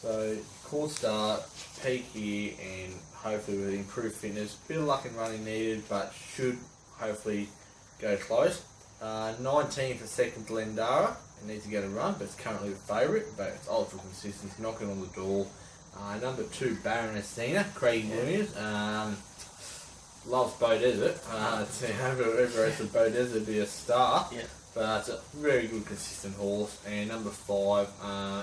So, court start, peak here, and hopefully with improved fitness. Bit of luck and running needed, but should hopefully go close. 19 for second Glendara. It needs to get a run, but it's currently the favourite, but it's ultra consistent. It's knocking on the door. Number 2, Baroness Cena, Craig Williams. Loves Bow Desert. Whoever has the Bow Desert would be a star. Yeah. But it's a very good, consistent horse. And number 5,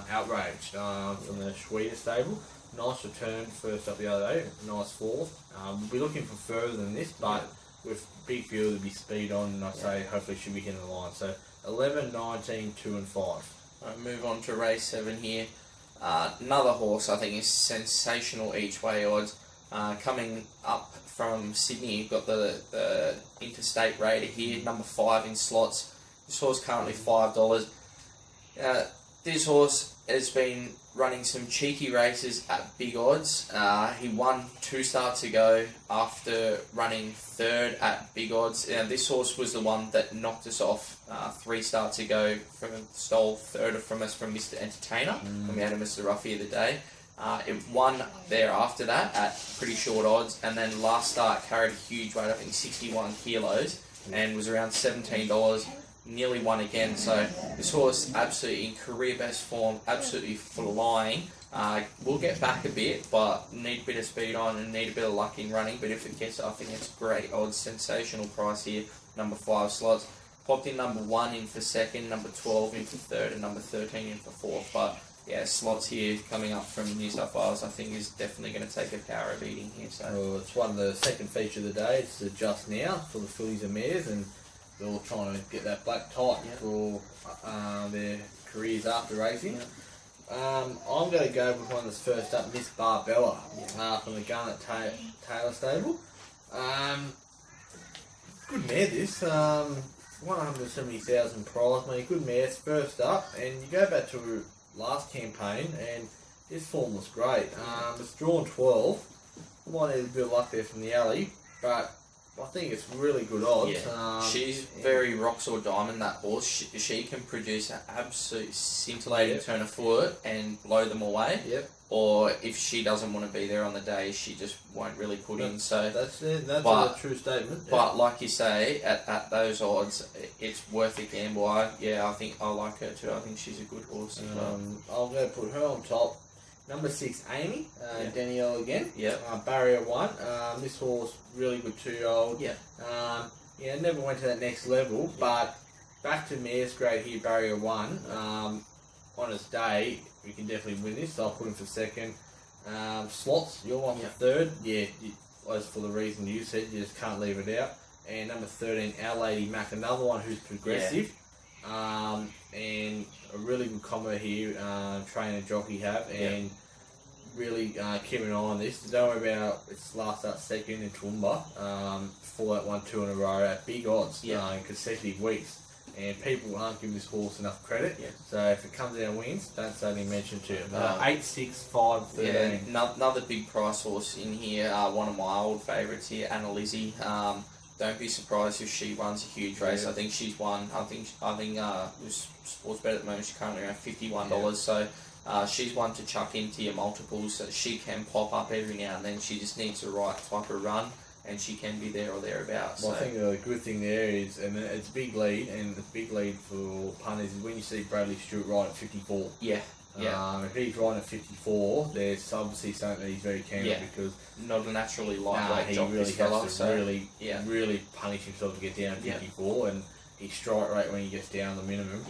Outraged, from the Schweder stable. Nice return first up the other day. Nice fourth. We'll be looking for further than this, but with big field there'll be speed on, and I'd say hopefully should be hitting the line. So 11, 19, 2 and 5. Right, move on to race 7 here. Another horse I think is sensational each way odds. Coming up from Sydney, you've got the Interstate Raider here, number 5 in slots. This horse currently $5. This horse has been running some cheeky races at big odds. He won 2 starts ago after running 3rd at big odds. This horse was the one that knocked us off 3 starts ago, stole 3rd from us from Mr. Entertainer when we had a Mr. Ruffy of the day. It won there after that at pretty short odds, and then last start carried a huge weight, I think 61 kilos, and was around $17. Nearly won again. So this horse absolutely in career best form, absolutely flying. We'll get back a bit, but need a bit of speed on and need a bit of luck in running. But if it gets, I think it's great odds, sensational price here. Number 5 slots. Popped in number 1 in for second, number 12 in for third, and number 13 in for fourth. But yeah, slots here coming up from New South Wales, I think is definitely going to take a power of eating here. So it's one of the second feature of the day. It's the Just Now for the fillies and mares, and they're all trying to get that black tight for their careers after racing. I'm going to go with one that's first up, Miss Barbella, from the Garnet Taylor stable. Good mare this, 170,000 prize money, good mare, it's first up, and you go back to last campaign and this form was great. It's drawn 12, might need a bit of luck there from the alley, but I think it's really good odds. Yeah. She's very rocks or diamond, that horse. She can produce an absolute scintillating turn of foot and blow them away. Yep. Or if she doesn't want to be there on the day, she just won't really put in. So that's a true statement. But like you say, at those odds, it's worth a gamble. I think I like her too. I think she's a good horse as well. I'm going to put her on top. Number 6, Amy, Danielle again. Yep. Barrier 1. This horse, really good 2-year-old. Never went to that next level, but back to mare's grade here, Barrier 1. On its day, we can definitely win this, so I'll put him for second. Slots, you're one for third. Yeah, as for the reason you said, you just can't leave it out. And number 13, Our Lady Mac, another one who's progressive. And a really good combo here, trainer jockey have, and really keeping an eye on this. Don't worry about its last start second in Toowoomba, for that 1-2 in a row at big odds in consecutive weeks. And people aren't giving this horse enough credit. So if it comes out and wins, don't say any mention to it. 8, 6, 5, 13. Another big price horse in here. One of my old favourites here, Anna Lizzie. Don't be surprised if she runs a huge race. I think she's won. I think Sports Bet at the moment, she's currently around $51. So she's one to chuck into your multiples. So she can pop up every now and then. She just needs the right type of run, and she can be there or thereabouts. Well, I think the good thing there is, and it's a big lead, and the big lead for punters is when you see Bradley Stewart ride at 54. If he's riding at 54, there's obviously something that he's very keen on, because not a naturally lightweight he jock, really this has fella, to really punish himself to get down to 54, and his strike rate when he gets down the minimum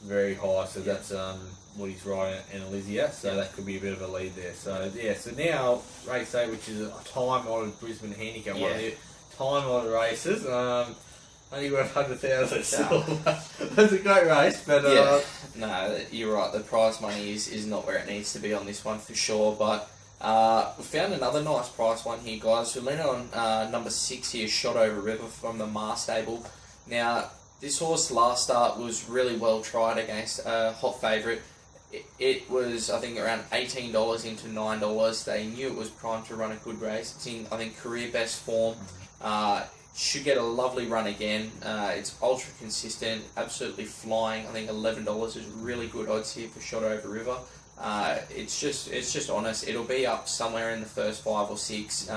very high. So that's what he's riding at Lizzie at. So that could be a bit of a lead there. So so now race 8, which is a time-honoured Brisbane handicap, one of the time-honoured races. Only worth 100,000. That's a great race, but no, you're right. The prize money is not where it needs to be on this one for sure. But we found another nice price one here, guys. We're leaning on number 6 here, Shot Over River from the Mar stable. Now, this horse last start was really well tried against a hot favourite. It was, I think, around $18 into $9. They knew it was primed to run a good race. It's in, I think, career best form. Should get a lovely run again. It's ultra consistent, absolutely flying. I think $11 is really good odds here for Shot Over River. It's just honest. It'll be up somewhere in the first 5 or 6.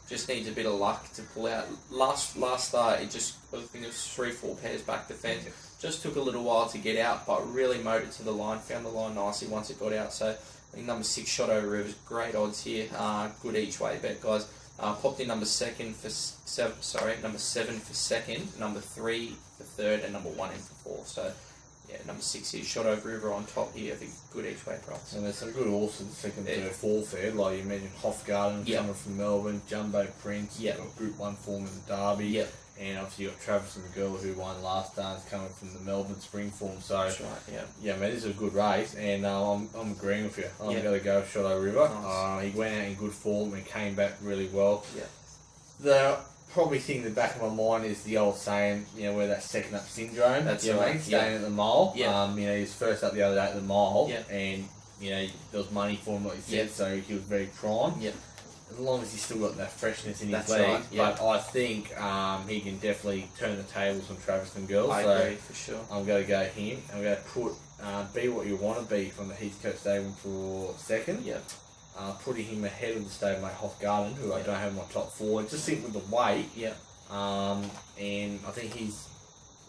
Just needs a bit of luck to pull out. Last start, I think it was 3-4 pairs back the fence. Just took a little while to get out, but really mowed it to the line. Found the line nicely once it got out. So I think number 6 Shot Over Rivers, great odds here. Good each way bet, guys. Popped in number 7 for second, number 3 for third, and number 1 in for 4. So yeah, number 6 here, Shot Over River on top here. I think good each way price. And there's some good horses second, third, fourth there. Like you mentioned, Hofgarden coming from Melbourne, Jumbo Prince, got Group 1 form in the Derby. And obviously you got Travis and the girl who won last dance coming from the Melbourne Spring form. So that's right, yeah, man, this is a good race, and I'm agreeing with you. I'm going to go Shot Over River. Nice. He went out in good form and came back really well. Yeah. The probably thing in the back of my mind is the old saying, where that second up syndrome. That's right. Staying at the mile. Yeah. He was first up the other day at the mile, and there was money for him, like you said, so he was very prime. Yeah. As long as he's still got that freshness in his That's legs, right, but I think he can definitely turn the tables on Travis and Girls. I agree, for sure. I'm going to go him. I'm going to put Be What You Want to Be from the Heathcote stable for second. Yeah. Putting him ahead of the stablemate Hofgarden, who I don't have in my top 4. Just think with the weight. Yeah. And I think he's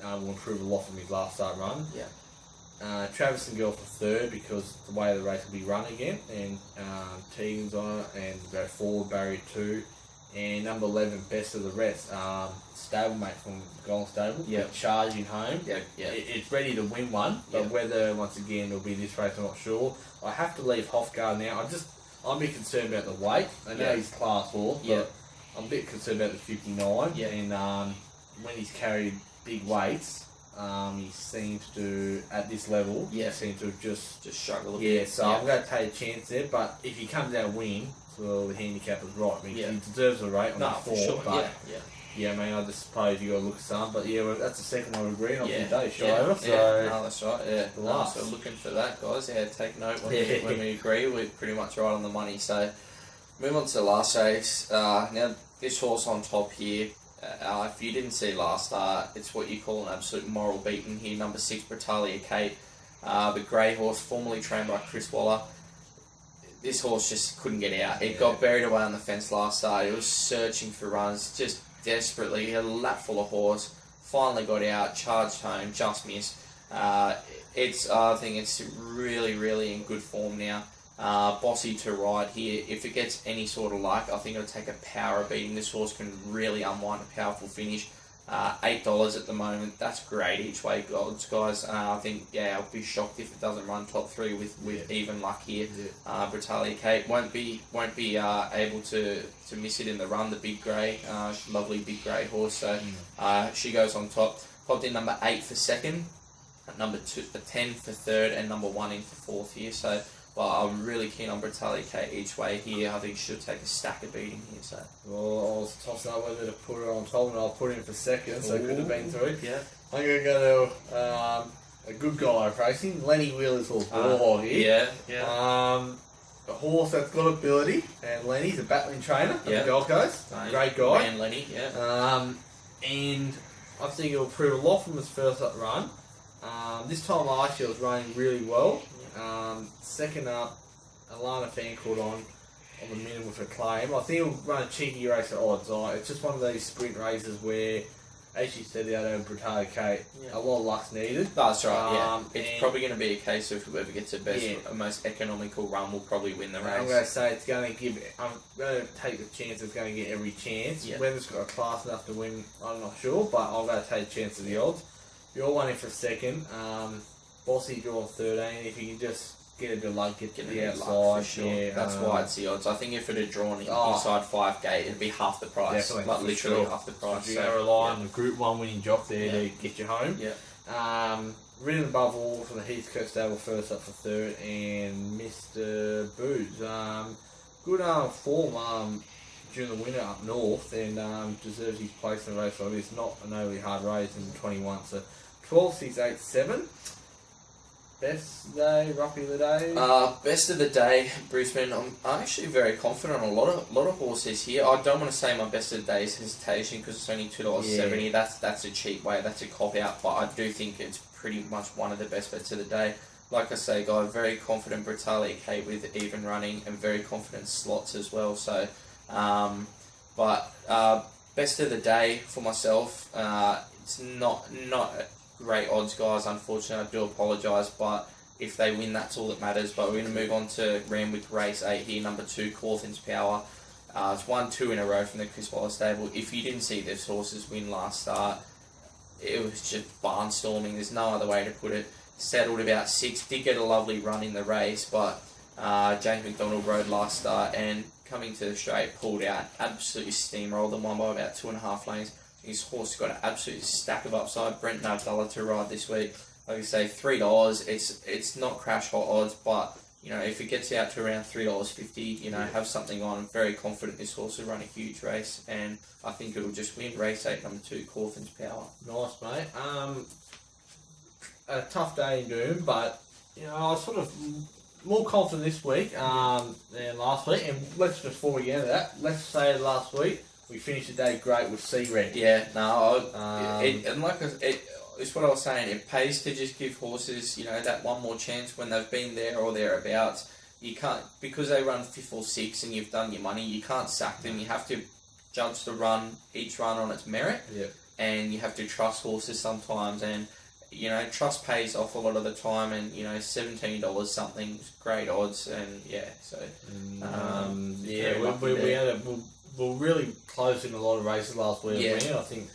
will improve a lot from his last start run. Yeah. Travis and Girl for third because the way the race will be run again, and Tegan's on it, and go forward barrier 2, and number 11 Best of the Rest, stablemate from Golden Stable, charging home. It's ready to win one, but whether once again it'll be this race, I'm not sure. I have to leave Hofgarden now. I'm a bit concerned about the weight. I know he's class 4, but I'm a bit concerned about the 59, and when he's carried big weights. He seems to, at this level, seems to just struggle a bit. So I'm going to take a chance there, but if he comes out win, well, the handicap is right. I mean, he deserves a rate on the 4, sure. but I mean, I just suppose you got to look at some, but that's the second one we've agreed on today, Shot Over. So no, that's right. So looking for that, guys. Take note when we agree. We're pretty much right on the money. So move on to the last race. Now this horse on top here. If you didn't see last start, it's what you call an absolute moral beating here. Number 6, Britalia Kate, the grey horse, formerly trained by Chris Waller. This horse just couldn't get out. It got buried away on the fence last start. It was searching for runs, just desperately. A lap full of horse. Finally got out, charged home, just missed. I think it's really, really in good form now. Bossy to ride here. If it gets any sort of luck, I think it'll take a power beating. This horse can really unwind a powerful finish. $8 at the moment. That's great each way odds, guys. I think I'll be shocked if it doesn't run top 3 with even luck here. Britalia Kate won't be able to miss it in the run. The big grey, lovely big grey horse. So she goes on top. Popped in number 8 for second, number 10 for third, and number 1 in for 4th here. So. Well, I'm really keen on Britalia Kate each way here. I think she'll take a stack of beating here. So. Well, I was tossing up whether to put her on top, and I'll put her in for second, so it could have been 3. Yeah. I'm going to go to a good guy racing, Lenny Wheeler's horse, Warhol here. A horse that's got ability, and Lenny's a battling trainer at the Gold Coast. Great guy. Man Lenny, and I think it'll prove a lot from his first up run. This time last year it was running really well. Second up, Alana Fancourt on the minimum with a claim. I think he'll run a cheeky race at odds. It's just one of those sprint races where, as you said the other day, Britalia Kate, a lot of luck's needed. That's right, It's probably going to be a case of whoever gets the best, most economical run will probably win the race. I'm going to say I'm going to take the chance it's going to get every chance. Whether it's got a class enough to win, I'm not sure, but I'm going to take a chance of the odds. You're one in for second. Bossy draw 13. If you can just get a bit of luck, get to the outside. For sure. That's why it's the odds. I think if it had drawn inside 5 gate, it'd be half the price. Definitely, like literally half the price. So you're going to rely on the Group 1 winning jock there to get you home. Ridden above all from the Heathcote stable, first up for third, and Mr. Boots. Good form during the winter up north, and deserves his place in a race like this. Not an overly hard race in 21. So 12, 6, 8, 7. Best day, roughly the day? Best of the day, Brisbane. I'm actually very confident on a lot of horses here. I don't want to say my best of the day is Hesitation because it's only $2.70. That's a cheap way. That's a cop out. But I do think it's pretty much one of the best bets of the day. like I say, guy, very confident Britalia Kate with even running and very confident slots as well. So, best of the day for myself. It's not great odds, guys. Unfortunately, I do apologise, but if they win, that's all that matters. But we're going to move on to Randwick Race 8 here, number 2, Cawthon's Power. It's 1-2 in a row from the Chris Wallace stable. If you didn't see this horse's win last start, it was just barnstorming. There's no other way to put it. Settled about 6, did get a lovely run in the race, but James McDonald rode last start and coming to the straight, pulled out, absolutely steamrolled them, won by about 2.5 lanes. His horse got an absolute stack of upside. Brent Navdullah to ride this week. Like I say, $3. It's not crash hot odds, but you know, if it gets out to around $3.50, you know, have something on. I'm very confident this horse will run a huge race, and I think it'll just win. Race 8, number 2, Cawthon's Power. Nice, mate. A tough day in Doom, but you know, I was sort of more confident this week than last week. And before we get into that, let's say last week we finished the day great with Sea Red. Yeah, no, and like it's what I was saying. It pays to just give horses, you know, that one more chance when they've been there or thereabouts. You can't, because they run 5th or 6th and you've done your money. You can't sack them. You have to judge each run on its merit. Yeah. And you have to trust horses sometimes, and you know, trust pays off a lot of the time. And you know, $17 something, great odds, and yeah. So we're really close in a lot of races last week. Yeah. I think.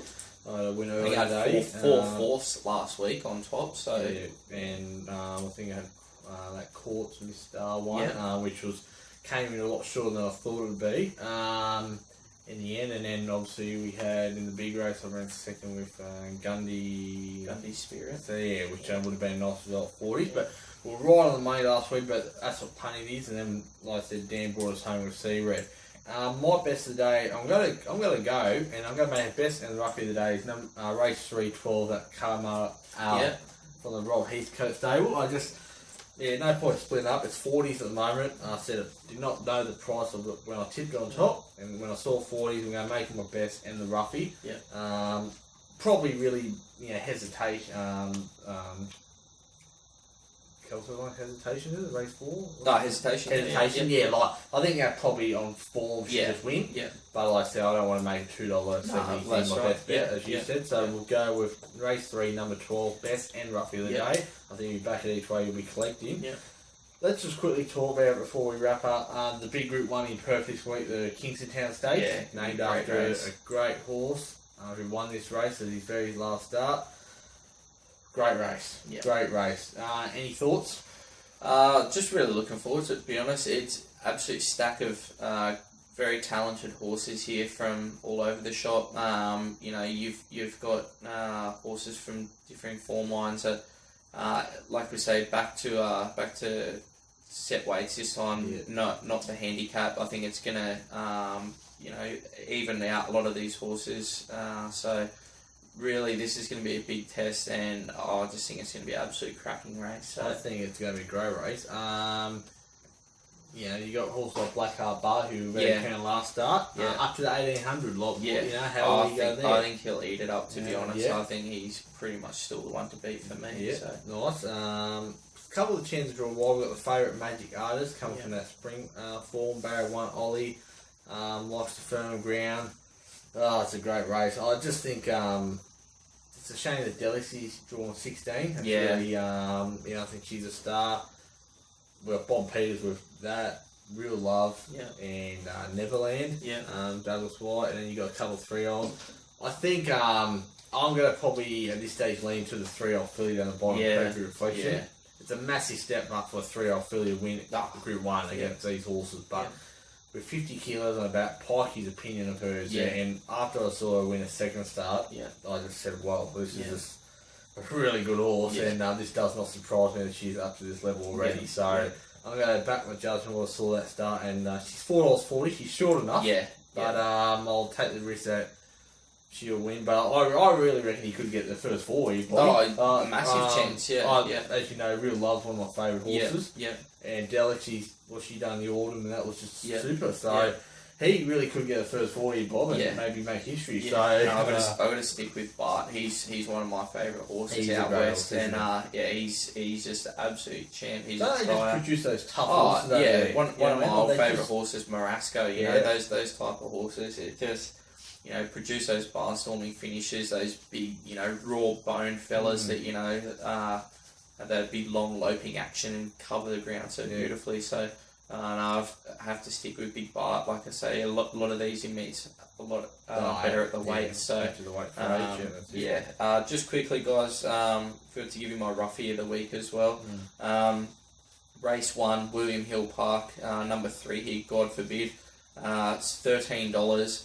Win early we had today. four fourths last week on top. So and I think I had that Courts missed one, which came in a lot shorter than I thought it would be. In the end, and then obviously we had in the big race, I ran second with Gundy Spirit. So which would have been a nice result for you. But we were right on the money last week, but that's what punting is. And then, like I said, Dan brought us home with Sea Red. My best of the day, I'm gonna go, and I'm gonna make it best and roughly of the day is race 312 at Karma from the Rob Heathcote stable. No point splitting up. It's 40s at the moment. I said I did not know the price of it when I tipped it on top, and when I saw 40s, I'm going to make it my best and the roughie. Yeah. Probably really hesitation. Hesitation is it race 4? No, hesitation. Yeah. Like I think that probably on form should just win. Yeah. But like I said, I don't want to make $2.70 my best bet, as you said. So we'll go with race 3, number 12, best and roughie of the day. I think you back it each way, you'll be collecting. Yeah. Let's just quickly talk about it before we wrap up. The big Group 1 in Perth this week, the Kingston Town Stakes, named after a great horse who won this race at his very last start. Great race. Yep. Great race. Any thoughts? Just really looking forward to it, to be honest. It's absolute stack of very talented horses here from all over the shop. You know, you've got horses from different form lines that, like we say, back to set weights this time. Yeah. Not the handicap. I think it's gonna even out a lot of these horses. So. Really, this is going to be a big test, and I just think it's going to be an absolute cracking race. So. I think it's going to be a great race. You got horses like Blackheart Bar, who ran last start, up to the 1800 lot. How will he go there? I think he'll eat it up, to be honest. I think he's pretty much still the one to beat for me. Yeah, so. Nice. A couple of chances draw wide. We've got the favourite Magic Artist coming from that spring form. Barrow 1 Ollie likes the firm ground. Oh, it's a great race. I just think it's a shame that Delicy's drawn 16. That's really, I think she's a star. We've got Bob Peters with that, Real Love, and Neverland, Douglas White, and then you got a couple of 3-year-olds. I think I'm going to probably at this stage lean to the 3-year-old filly down the bottom of Group Reflection. Yeah. It's a massive step up for a 3-year-old filly to win Group 1 against these horses, but. With 50 kilos on about Pikey's opinion of hers, and after I saw her win a second start, I just said, "Well, this is just a really good horse," and this does not surprise me that she's up to this level already. So I'm going to back my judgment when I saw that start, and she's $4.40. She's short enough, but I'll take the risk that she'll win. But I really reckon he could get the first 4. Massive chance, as you know, Real Love's one of my favourite horses. And Delic, what she done in the autumn, and that was just super. So, he really could get a first 40 bob and maybe make history. So I've got to stick with Bart. He's one of my favourite horses out west, and he's just an absolute champ. He's don't they just produce those tough horses? One of my old favourite horses, Marasco. You know those type of horses. It just produce those barnstorming finishes, those big raw bone fellas that that big long loping action and cover the ground so beautifully. So. And I have to stick with Big Bart. Like I say, a lot of these he meets a lot better at the weight. So just quickly, guys, forgot to give you my roughie of the week as well. Race 1, William Hill Park, number 3 here. God forbid, it's $13.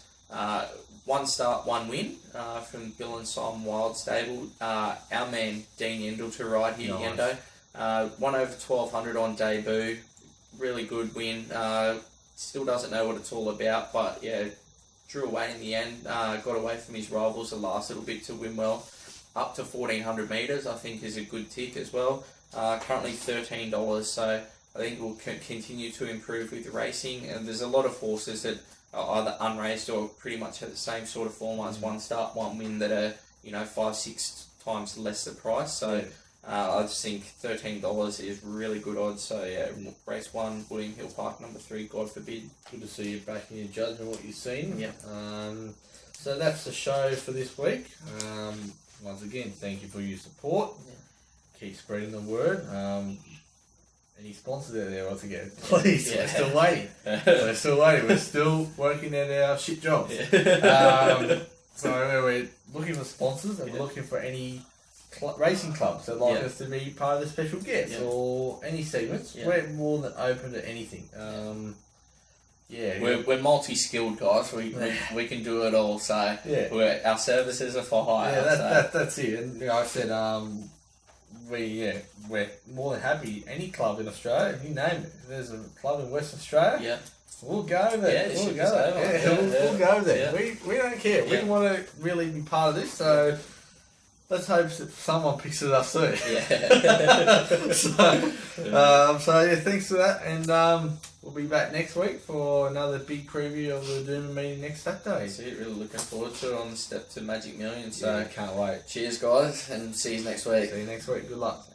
1 start, 1 win from Bill and Simon Wild Stable. Our man Dean Endel to ride here, Endo. Won over 1200 on debut. Really good win. Still doesn't know what it's all about, but drew away in the end. Got away from his rivals the last little bit to win well. Up to 1400 metres, I think, is a good tick as well. Currently $13, so I think we'll continue to improve with the racing. And there's a lot of horses that are either unraced or pretty much have the same sort of form as 1 start, 1 win that are 5-6 times less the price. So. I just think $13 is really good odds. So race 1, William Hill Park, number 3, God forbid. Good to see you back in your judgment what you've seen. Yeah. So that's the show for this week. Once again, thank you for your support. Yeah. Keep spreading the word. Any sponsors out there once again, please. We're still waiting. We're still working at our shit jobs. So we're looking for sponsors and we're looking for any racing clubs that like us to be part of the special guests or any segments. We're more than open to anything. We're multi-skilled guys. We can do it all. So our services are for hire. That's it. And I said we're more than happy. Any club in Australia, you name it. If there's a club in Western Australia. We'll go there. We'll go there. We don't care. We want to really be part of this. So. Let's hope that someone picks it up soon. Thanks for that, and we'll be back next week for another big preview of the Doomben meeting next Saturday. That's it. Really looking forward to it on the step to Magic Millions. So can't wait. Cheers, guys, and see you next week. See you next week. Good luck.